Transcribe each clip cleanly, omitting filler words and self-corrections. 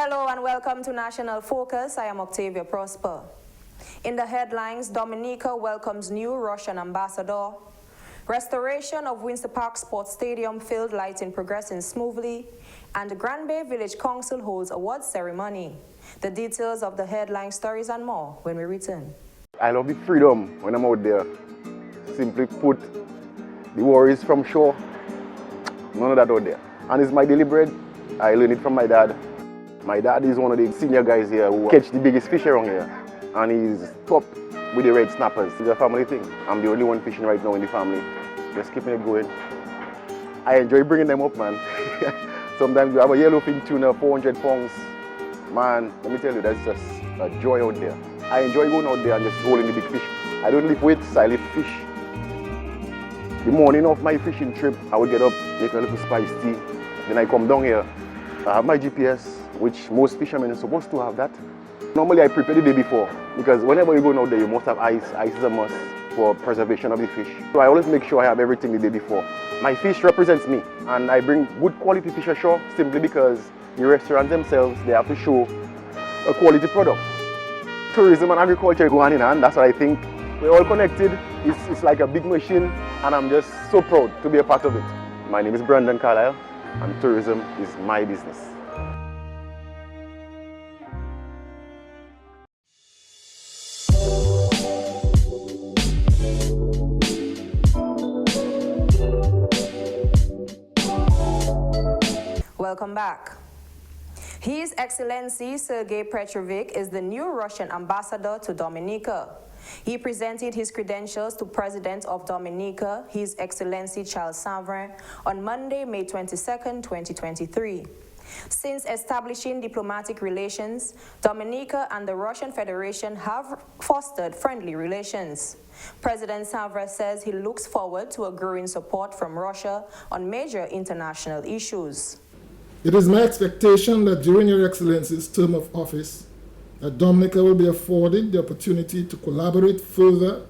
Hello and welcome to National Focus. I am Octavia Prosper. In the headlines, Dominica welcomes new Russian ambassador. Restoration of Windsor Park Sports Stadium field lighting progressing smoothly. And the Grand Bay Village Council holds awards ceremony. The details of the headline stories and more when we return. I love the freedom when I'm out there. Simply put, the worries from shore, none of that out there. And it's my daily bread. I learned it from my dad. My dad is one of the senior guys here who catch the biggest fish around here. And he's top with the red snappers. It's a family thing. I'm the only one fishing right now in the family. Just keeping it going. I enjoy bringing them up, man. Sometimes you have a yellowfin tuna, 400 pounds. Man, let me tell you, that's just a joy out there. I enjoy going out there and just holding the big fish. I don't lift weights, I lift fish. The morning of my fishing trip, I would get up, make a little spiced tea. Then I come down here. I have my GPS, which most fishermen are supposed to have that. Normally I prepare the day before, because whenever you go out there, you must have ice. Ice is a must for preservation of the fish. So I always make sure I have everything the day before. My fish represents me, and I bring good quality fish ashore simply because the restaurants themselves, they have to show a quality product. Tourism and agriculture go hand in hand. That's what I think. We're all connected. It's like a big machine, and I'm just so proud to be a part of it. My name is Brandon Carlisle, and tourism is my business. Welcome back. His Excellency Sergei Petrovic is the new Russian ambassador to Dominica. He presented his credentials to President of Dominica, His Excellency Charles Savannah, on Monday, May 22, 2023. Since establishing diplomatic relations, Dominica and the Russian Federation have fostered friendly relations. President Savannah says he looks forward to a growing support from Russia on major international issues. It is my expectation that during Your Excellency's term of office, that Dominica will be afforded the opportunity to collaborate further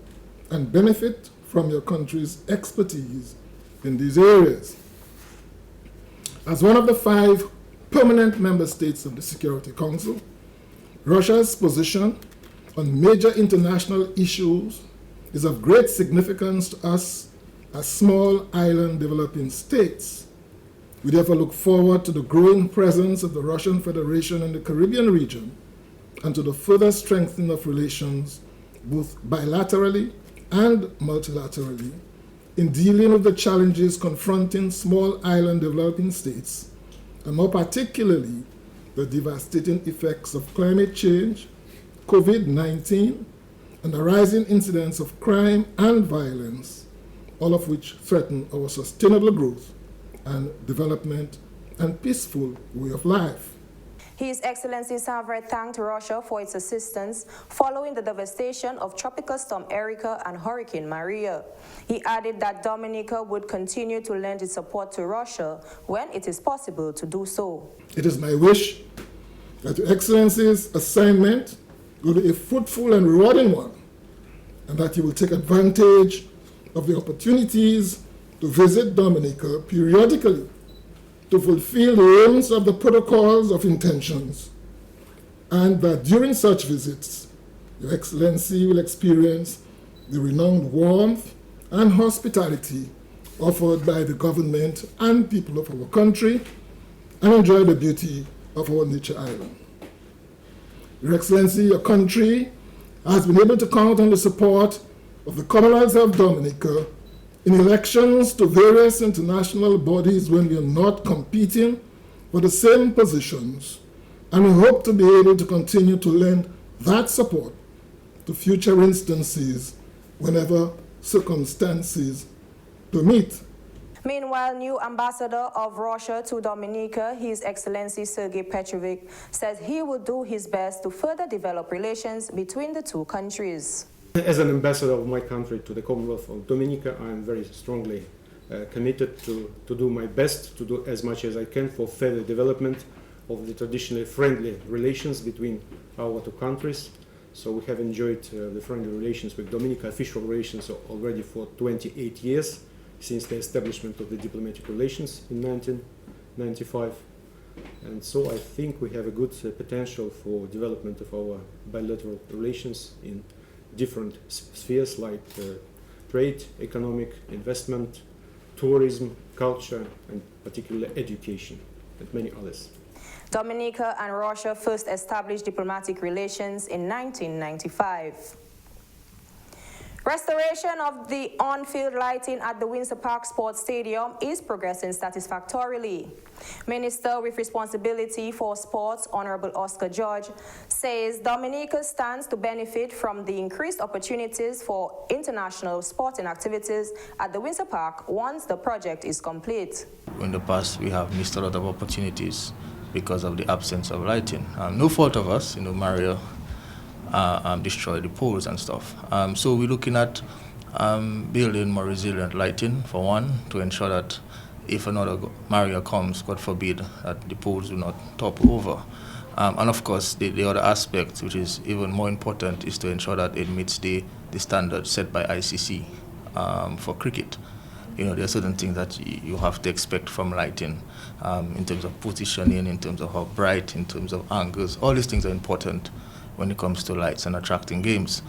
and benefit from your country's expertise in these areas. As one of the 5 permanent member states of the Security Council, Russia's position on major international issues is of great significance to us as small island developing states. We therefore look forward to the growing presence of the Russian Federation in the Caribbean region and to the further strengthening of relations both bilaterally and multilaterally in dealing with the challenges confronting small island developing states, and more particularly the devastating effects of climate change, COVID-19, and the rising incidence of crime and violence, all of which threaten our sustainable growth and development and peaceful way of life. His Excellency Savannah thanked Russia for its assistance following the devastation of Tropical Storm Erika and Hurricane Maria. He added that Dominica would continue to lend its support to Russia when it is possible to do so. It is my wish that Your Excellency's assignment will be a fruitful and rewarding one, and that you will take advantage of the opportunities to visit Dominica periodically to fulfill the aims of the protocols of intentions, and that during such visits, Your Excellency will experience the renowned warmth and hospitality offered by the government and people of our country, and enjoy the beauty of our nature island. Your Excellency, your country has been able to count on the support of the Commonwealth of Dominica in elections to various international bodies when we are not competing for the same positions, and we hope to be able to continue to lend that support to future instances whenever circumstances permit. Meanwhile, new ambassador of Russia to Dominica, His Excellency Sergei Petrovic, says he will do his best to further develop relations between the two countries. As an ambassador of my country to the Commonwealth of Dominica, I am very strongly committed to do my best, to do as much as I can for further development of the traditionally friendly relations between our two countries. So we have enjoyed the friendly relations with Dominica, official relations already for 28 years, since the establishment of the diplomatic relations in 1995. And so I think we have a good potential for development of our bilateral relations in different spheres like trade, economic, investment, tourism, culture, and particularly education, and many others. Dominica and Russia first established diplomatic relations in 1995. Restoration of the on-field lighting at the Windsor Park Sports Stadium is progressing satisfactorily. Minister with responsibility for sports, Honorable Oscar George, says Dominica stands to benefit from the increased opportunities for international sporting activities at the Windsor Park once the project is complete. In the past, we have missed a lot of opportunities because of the absence of lighting. No fault of us, Mario destroy the poles and stuff. So we're looking at building more resilient lighting, for one, to ensure that if another Mario comes, God forbid, that the poles do not topple over. And of course, the other aspect, which is even more important, is to ensure that it meets the standards set by ICC for cricket. There are certain things that you have to expect from lighting in terms of positioning, in terms of how bright, in terms of angles. All these things are important when it comes to lights and attracting games.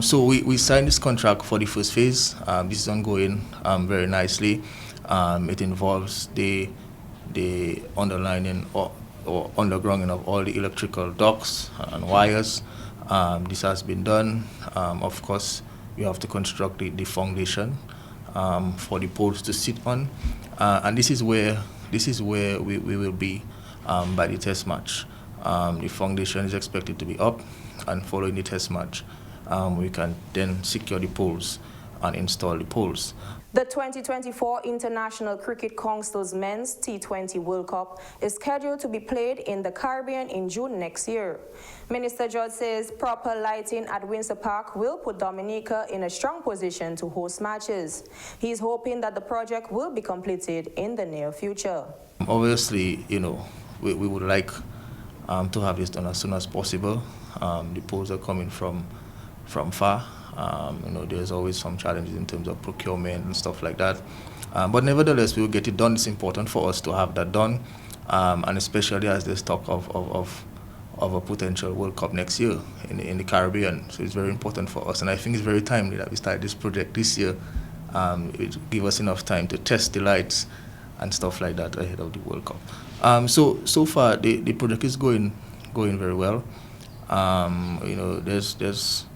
So we signed this contract for the first phase. This is ongoing very nicely. It involves the underlining or undergrounding of all the electrical ducts and wires. This has been done. Of course, we have to construct the foundation for the poles to sit on. And this is where we will be by the test match. The foundation is expected to be up, and following the test match, we can then secure the poles and install the poles. The 2024 International Cricket Council's Men's T20 World Cup is scheduled to be played in the Caribbean in June next year. Minister George says proper lighting at Windsor Park will put Dominica in a strong position to host matches. He is hoping that the project will be completed in the near future. Obviously, we would like to have this done as soon as possible. The poles are coming from far. There's always some challenges in terms of procurement and stuff like that. But nevertheless, we will get it done. It's important for us to have that done, and especially as there's talk of a potential World Cup next year in the Caribbean. So it's very important for us, and I think it's very timely that we start this project this year. It will give us enough time to test the lights and stuff like that ahead of the World Cup. So far the project is going very well. There's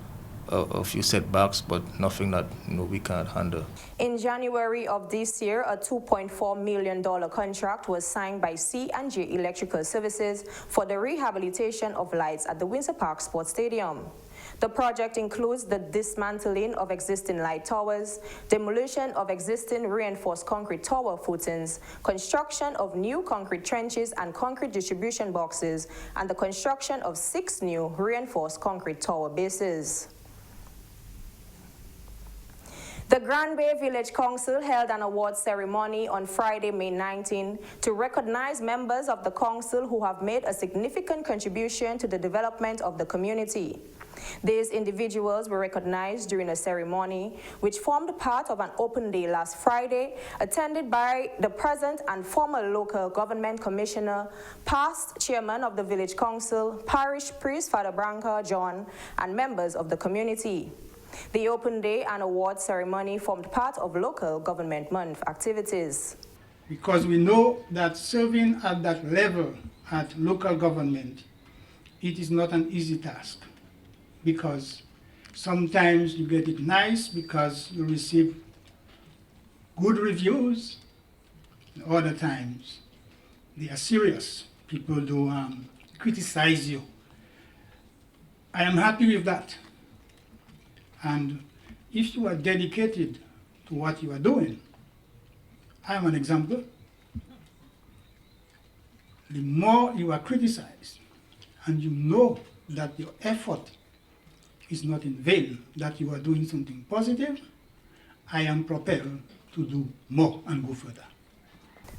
a few setbacks, but nothing that we can't handle. In January of this year, a $2.4 million contract was signed by C&J Electrical Services for the rehabilitation of lights at the Windsor Park Sports Stadium. The project includes the dismantling of existing light towers, demolition of existing reinforced concrete tower footings, construction of new concrete trenches and concrete distribution boxes, and the construction of 6 new reinforced concrete tower bases. The Grand Bay Village Council held an award ceremony on Friday, May 19, to recognize members of the council who have made a significant contribution to the development of the community. These individuals were recognized during a ceremony which formed part of an open day last Friday, attended by the present and former local government commissioner, past chairman of the village council, parish priest Father Branca John, and members of the community. The open day and award ceremony formed part of local government month activities. Because we know that serving at that level at local government, it is not an easy task. Because sometimes you get it nice because you receive good reviews, and other times they are serious. People do criticize you. I am happy with that. And if you are dedicated to what you are doing, I am an example. The more you are criticized and you know that your effort is not in vain, that you are doing something positive, I am prepared to do more and go further.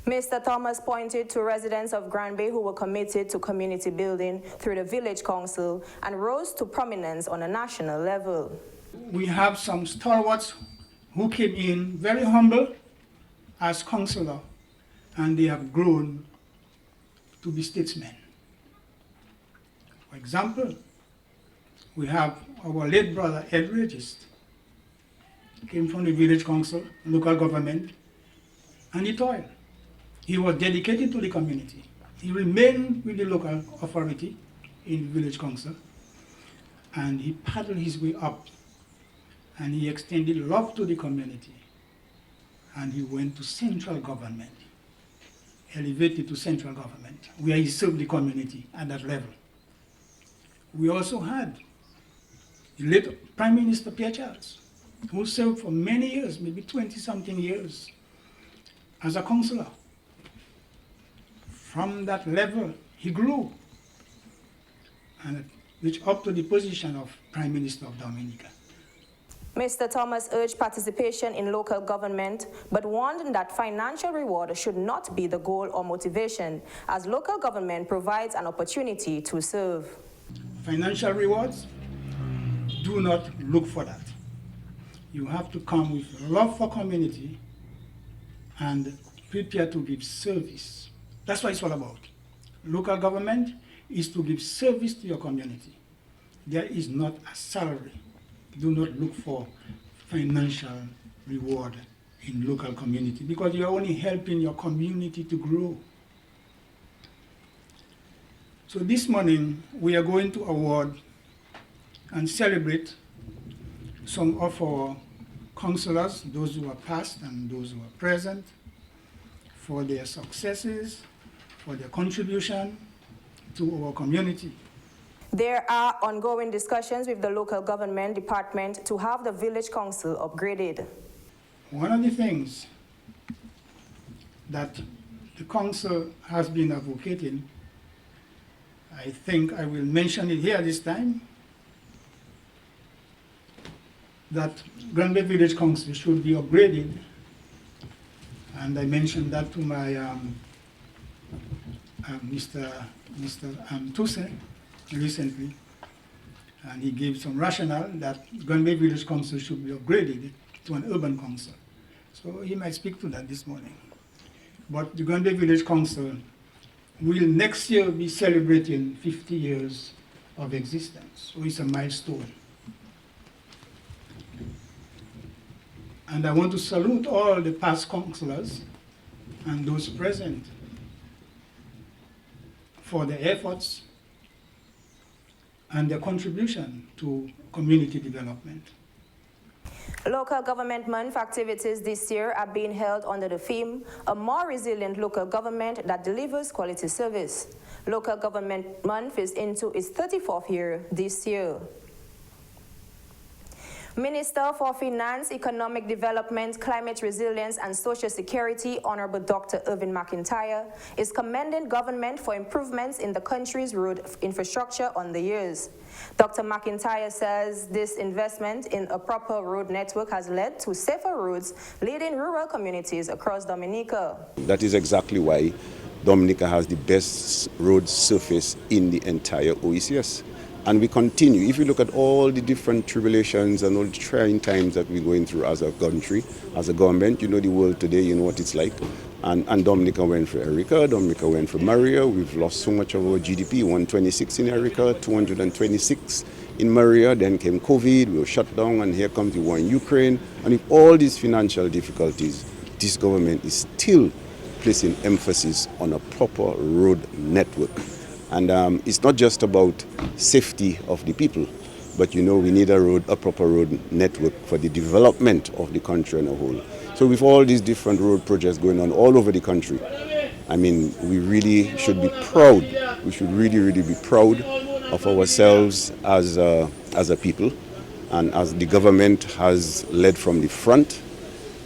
Mr. Thomas pointed to residents of Grand Bay who were committed to community building through the village council and rose to prominence on a national level. We have some stalwarts who came in very humble as councillor, and they have grown to be statesmen. For example, we have our late brother Ed Regis, came from the village council, local government, and he toiled. He was dedicated to the community. He remained with the local authority in the village council, and he paddled his way up, and he extended love to the community, and he went to central government, elevated to central government, where he served the community at that level. We also had the late Prime Minister Pierre Charles, who served for many years, maybe 20-something years, as a councillor. From that level, he grew and reached up to the position of Prime Minister of Dominica. Mr. Thomas urged participation in local government, but warned that financial reward should not be the goal or motivation, as local government provides an opportunity to serve. Financial rewards, do not look for that. You have to come with love for community and prepare to give service. That's what it's all about. Local government is to give service to your community. There is not a salary. Do not look for financial reward in local community, because you're only helping your community to grow. So this morning, we are going to award and celebrate some of our councillors, those who are past and those who are present, for their successes, for their contribution to our community. There are ongoing discussions with the local government department to have the village council upgraded. One of the things that the council has been advocating, I think I will mention it here this time, that Granby Village Council should be upgraded, and I mentioned that to my Mr. Tuse recently, and he gave some rationale that Granby Village Council should be upgraded to an urban council. So he might speak to that this morning. But the Granby Village Council will next year be celebrating 50 years of existence, so it's a milestone. And I want to salute all the past councillors and those present for their efforts and their contribution to community development. Local Government Month activities this year are being held under the theme, A More Resilient Local Government That Delivers Quality Service. Local Government Month is into its 34th year this year. Minister for Finance, Economic Development, Climate Resilience and Social Security, Honorable Dr. Irvin McIntyre, is commending government for improvements in the country's road infrastructure on the years. Dr. McIntyre says this investment in a proper road network has led to safer roads leading rural communities across Dominica. That is exactly why Dominica has the best road surface in the entire OECS. And we continue. If you look at all the different tribulations and all the trying times that we're going through as a country, as a government, you know the world today, you know what it's like. And Dominica went for Erica, Dominica went for Maria. We've lost so much of our GDP, 126 in Erica, 226 in Maria. Then came COVID, we were shut down, and here comes the war in Ukraine. And with all these financial difficulties, this government is still placing emphasis on a proper road network. And it's not just about safety of the people, but you know we need a proper road network for the development of the country on a whole. So with all these different road projects going on all over the country, I mean, we really should be proud. We should really, really be proud of ourselves as a people, and as the government has led from the front,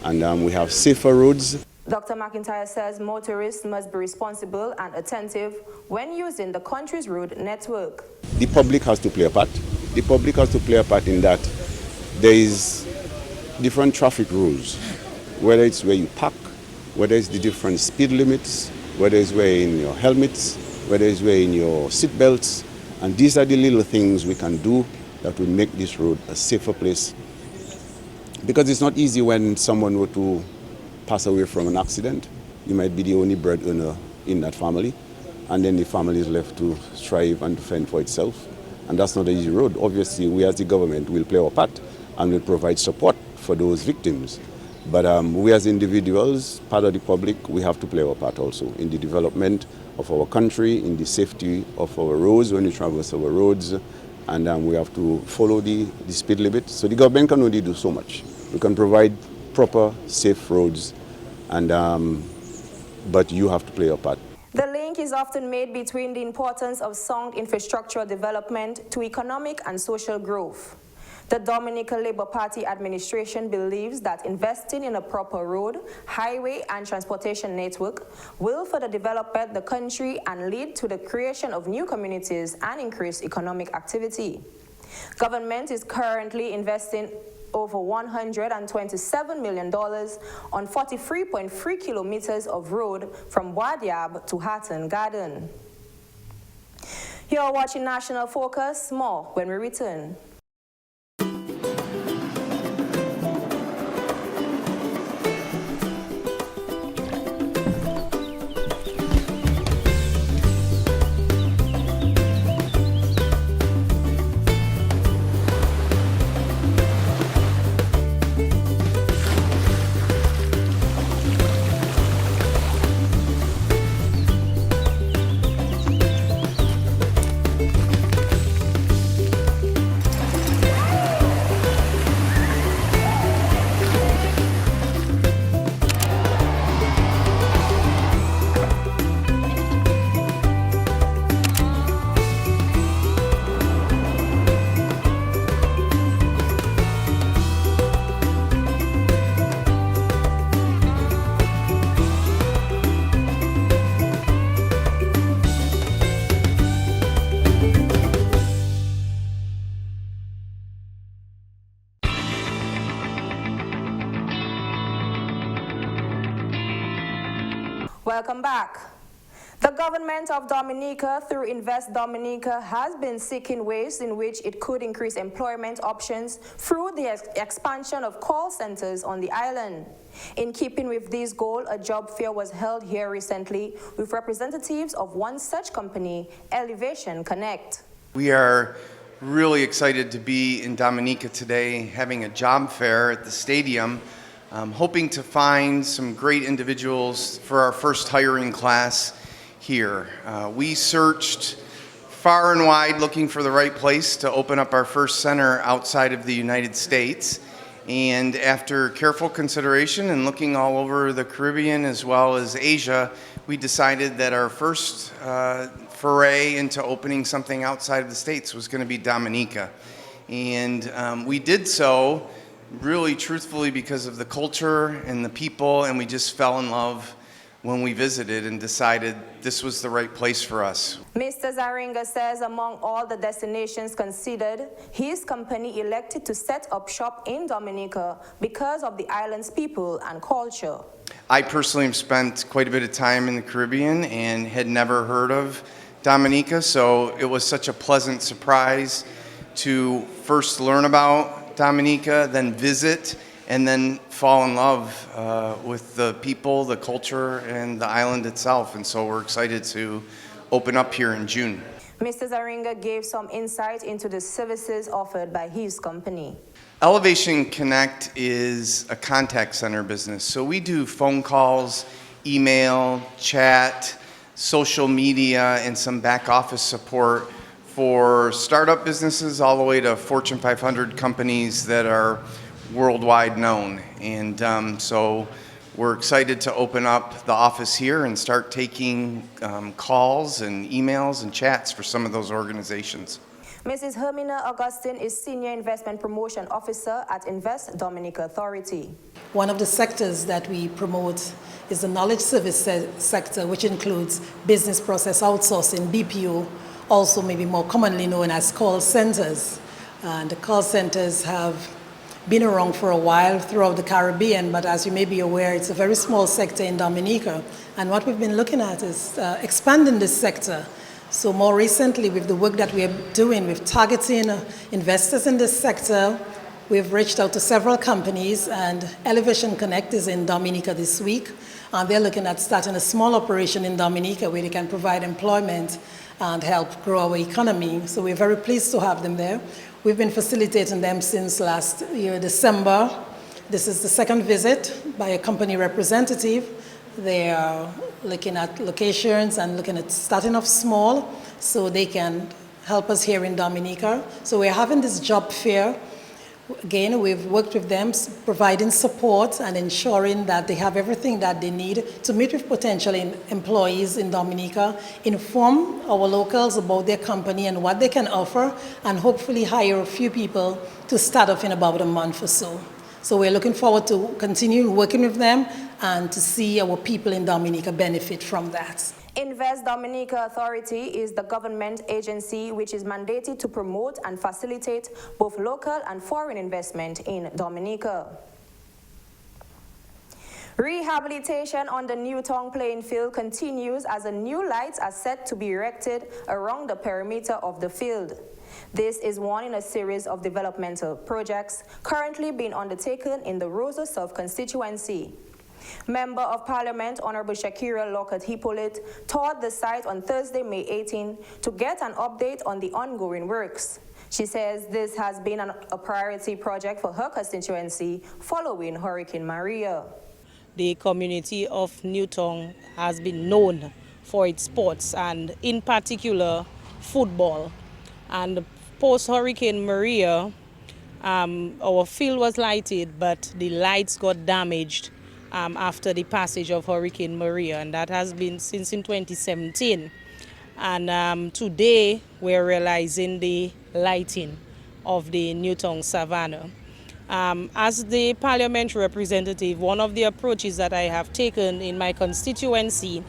and we have safer roads. Dr. McIntyre says motorists must be responsible and attentive when using the country's road network. The public has to play a part. The public has to play a part in that there is different traffic rules, whether it's where you park, whether it's the different speed limits, whether it's wearing your helmets, whether it's wearing your seat belts. And these are the little things we can do that will make this road a safer place. Because it's not easy when someone were to pass away from an accident. You might be the only breadwinner in that family, and then the family is left to strive and fend for itself. And that's not an easy road. Obviously, we as the government will play our part and will provide support for those victims. But we as individuals, part of the public, we have to play our part also in the development of our country, in the safety of our roads when we traverse our roads, and we have to follow the speed limit. So the government can only do so much. We can provide proper, safe roads, and but you have to play your part. The link is often made between the importance of sound infrastructural development to economic and social growth. The Dominica Labour Party administration believes that investing in a proper road, highway, and transportation network will further develop the country and lead to the creation of new communities and increase economic activity. Government is currently investing over $127 million on 43.3 kilometers of road from Wadiab to Hatton Garden. You're watching National Focus. More when we return. Welcome back. The government of Dominica, through Invest Dominica, has been seeking ways in which it could increase employment options through the expansion of call centers on the island. In keeping with this goal, a job fair was held here recently with representatives of one such company, Elevation Connect. We are really excited to be in Dominica today, having a job fair at the stadium. Hoping to find some great individuals for our first hiring class here. We searched far and wide looking for the right place to open up our first center outside of the United States. And after careful consideration and looking all over the Caribbean as well as Asia, we decided that our first foray into opening something outside of the States was going to be Dominica. And we did so really truthfully because of the culture and the people, and we just fell in love when we visited and decided this was the right place for us. Mr. Zaringa says among all the destinations considered, his company elected to set up shop in Dominica because of the island's people and culture. I personally have spent quite a bit of time in the Caribbean and had never heard of Dominica, so it was such a pleasant surprise to first learn about Dominica, then visit, and then fall in love with the people, the culture, and the island itself. And so we're excited to open up here in June. Mr. Zaringa gave some insight into the services offered by his company. Elevation Connect is a contact center business. So we do phone calls, email, chat, social media, and some back office support for startup businesses all the way to Fortune 500 companies that are worldwide known. And so we're excited to open up the office here and start taking calls and emails and chats for some of those organizations. Mrs. Hermina Augustine is Senior Investment Promotion Officer at Invest Dominica Authority. One of the sectors that we promote is the knowledge service sector, which includes business process outsourcing, BPO, also maybe more commonly known as call centers. The call centers have been around for a while throughout the Caribbean, but as you may be aware, it's a very small sector in Dominica. And what we've been looking at is expanding this sector. So more recently, with the work that we are doing with targeting investors in this sector, We've reached out to several companies, and Elevation Connect is in Dominica this week. And they're looking at starting a small operation in Dominica where they can provide employment and help grow our economy. So we're very pleased to have them there. We've been facilitating them since last year, December. This is the second visit by a company representative. They are looking at locations and looking at starting off small so they can help us here in Dominica. So we're having this job fair. Again, we've worked with them, providing support and ensuring that they have everything that they need to meet with potential employees in Dominica, inform our locals about their company and what they can offer, and hopefully hire a few people to start off in about a month or so. So we're looking forward to continue working with them and to see our people in Dominica benefit from that. Invest Dominica Authority is the government agency which is mandated to promote and facilitate both local and foreign investment in Dominica. Rehabilitation on the Newtown playing field continues as the new lights are set to be erected around the perimeter of the field. This is one in a series of developmental projects currently being undertaken in the Rosa South constituency. Member of Parliament Honorable Shakira Lockhart-Hippolyte toured the site on Thursday, May 18, to get an update on the ongoing works. She says this has been a priority project for her constituency following Hurricane Maria. The community of Newtown has been known for its sports and in particular football. And post-Hurricane Maria, our field was lighted, but the lights got damaged after the passage of Hurricane Maria, and that has been since in 2017. And today we're realizing the lighting of the Newtown Savannah. As the parliamentary representative, one of the approaches that I have taken in my constituency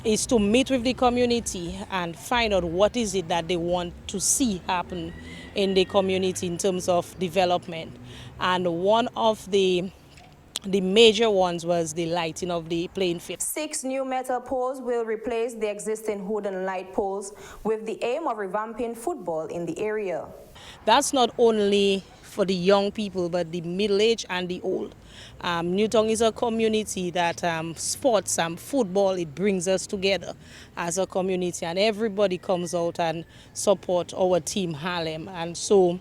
is to meet with the community and find out what is it that they want to see happen in the community in terms of development. And one of the major ones was the lighting of the playing field. 6 new metal poles will replace the existing wooden light poles with the aim of revamping football in the area. That's not only for the young people, but the middle-aged and the old. Newtown is a community that sports and football, it brings us together as a community, and everybody comes out and support our team Harlem. And so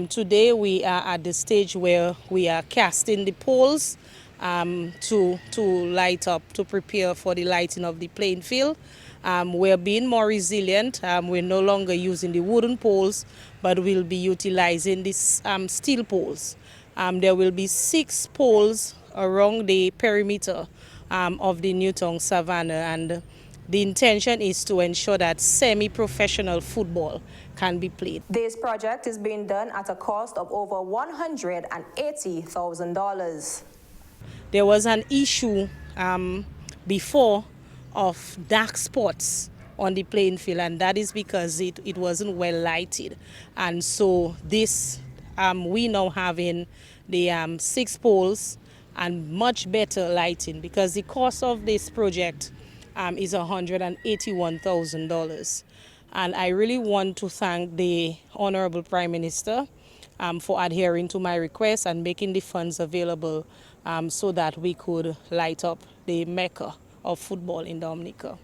today we are at the stage where we are casting the poles to light up, to prepare for the lighting of the playing field. We're being more resilient. We're no longer using the wooden poles, but we'll be utilizing these steel poles. There will be 6 poles around the perimeter of the Newtown Savannah, and the intention is to ensure that semi-professional football can be played. This project is being done at a cost of over $180,000. There was an issue before of dark spots on the playing field, and that is because it wasn't well lighted. And so this, we now having the 6 poles and much better lighting, because the cost of this project is $181,000. And I really want to thank the Honorable Prime Minister for adhering to my request and making the funds available so that we could light up the Mecca of football in Dominica.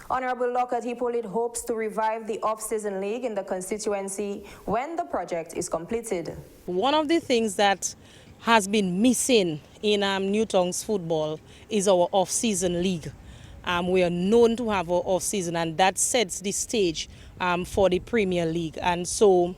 Honorable Lockhart-Hippolyte hopes to revive the off-season league in the constituency when the project is completed. One of the things that has been missing in Newtown's football is our off-season league. We are known to have our off-season, and that sets the stage for the Premier League. And so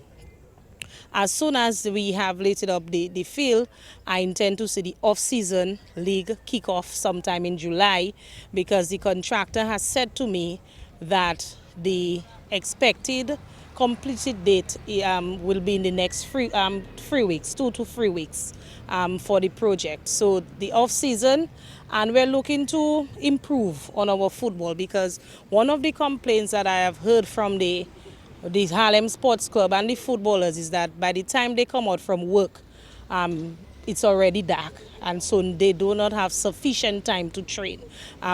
as soon as we have lighted up the field, I intend to see the off-season league kick off sometime in July, because the contractor has said to me that the expected completed date will be in the next 3 weeks, 2 to 3 weeks for the project. So the off-season, and we're looking to improve on our football, because one of the complaints that I have heard from the Harlem Sports Club and the footballers is that by the time they come out from work, it's already dark, and so they do not have sufficient time to train.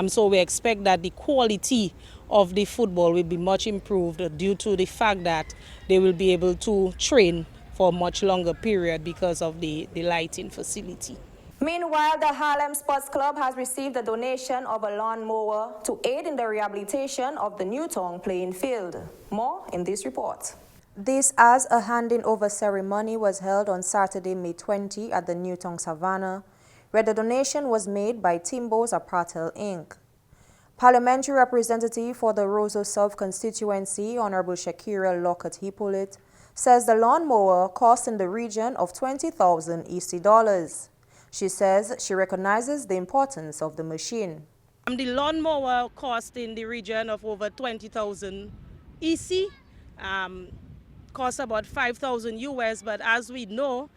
So we expect that the quality of the football will be much improved due to the fact that they will be able to train for a much longer period because of the lighting facility. Meanwhile, the Harlem Sports Club has received a donation of a lawnmower to aid in the rehabilitation of the Newtown playing field. More in this report. This as a handing over ceremony was held on Saturday, May 20 at the Newtown Savannah, where the donation was made by Timbo's Apartel Inc. Parliamentary representative for the Roseau South constituency, Honorable Shakira Lockhart-Hippolyte, says the lawnmower cost in the region of 20,000 EC dollars. She says she recognizes the importance of the machine. The lawnmower cost in the region of over 20,000 EC, cost about 5,000 US, but as we know,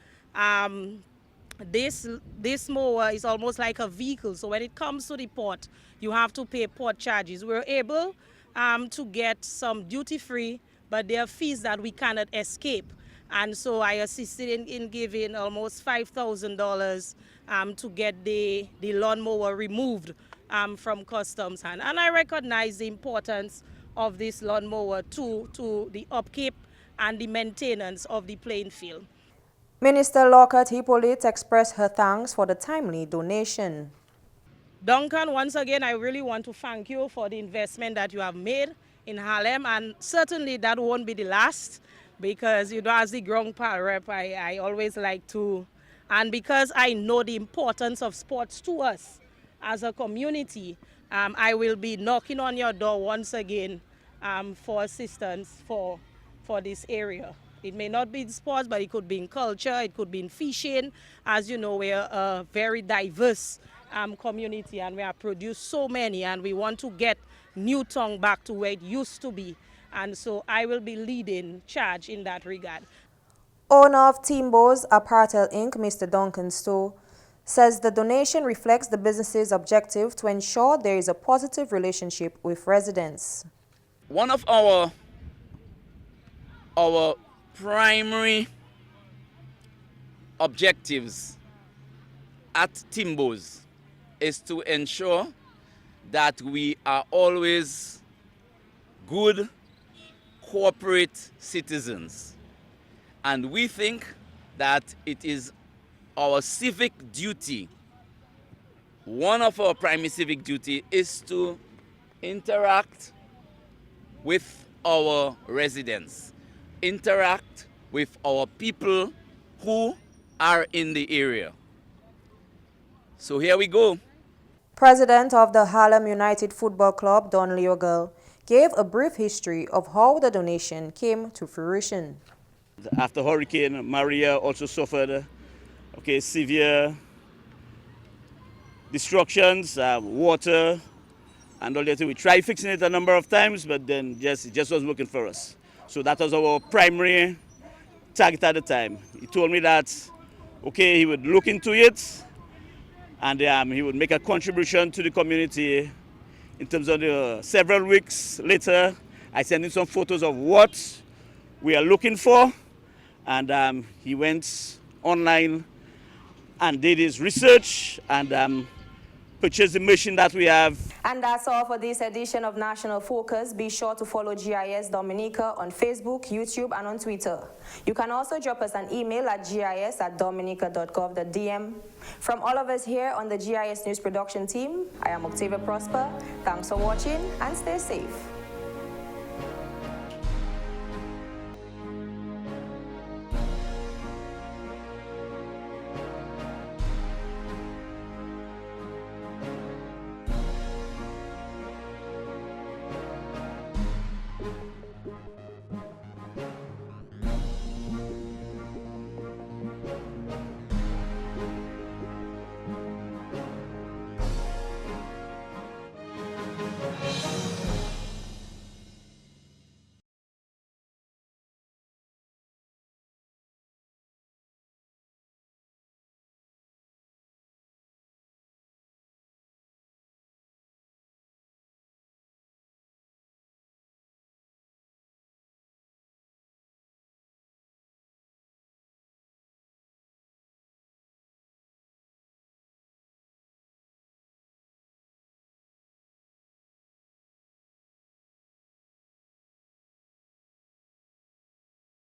this mower is almost like a vehicle. So when it comes to the port, you have to pay port charges. We're able to get some duty-free, but there are fees that we cannot escape. And so I assisted in giving almost $5,000 to get the lawnmower removed from customs. And I recognize the importance of this lawnmower to the upkeep and the maintenance of the playing field. Minister Lockhart-Hippolyte expressed her thanks for the timely donation. Duncan, once again, I really want to thank you for the investment that you have made in Harlem, and certainly that won't be the last, because, you know, as the ground power rep, I always like to, and because I know the importance of sports to us as a community, I will be knocking on your door once again for assistance for this area. It may not be in sports, but it could be in culture, it could be in fishing. As you know, we're a very diverse community, and we have produced so many, and we want to get Newtown back to where it used to be. And so I will be leading charge in that regard. Owner of Timbo's Apartel Inc., Mr. Duncan Stowe, says the donation reflects the business's objective to ensure there is a positive relationship with residents. One of our primary objectives at Timbo's is to ensure that we are always good corporate citizens. And we think that it is our civic duty, one of our primary civic duty is to interact with our residents, interact with our people who are in the area. So here we go. President of the Harlem United Football Club, Don Leogal, gave a brief history of how the donation came to fruition. After Hurricane Maria also suffered severe destructions, water, and all that. We tried fixing it a number of times, but then it just wasn't working for us. So that was our primary target at the time. He told me that, he would look into it, and he would make a contribution to the community. In terms of several weeks later, I sent him some photos of what we are looking for, and he went online and did his research and purchased the machine that we have. And that's all for this edition of National Focus. Be sure to follow GIS Dominica on Facebook, YouTube, and on Twitter. You can also drop us an email at gis@dominica.gov.dm. From all of us here on the GIS News production team, I am Octavia Prosper. Thanks for watching and stay safe.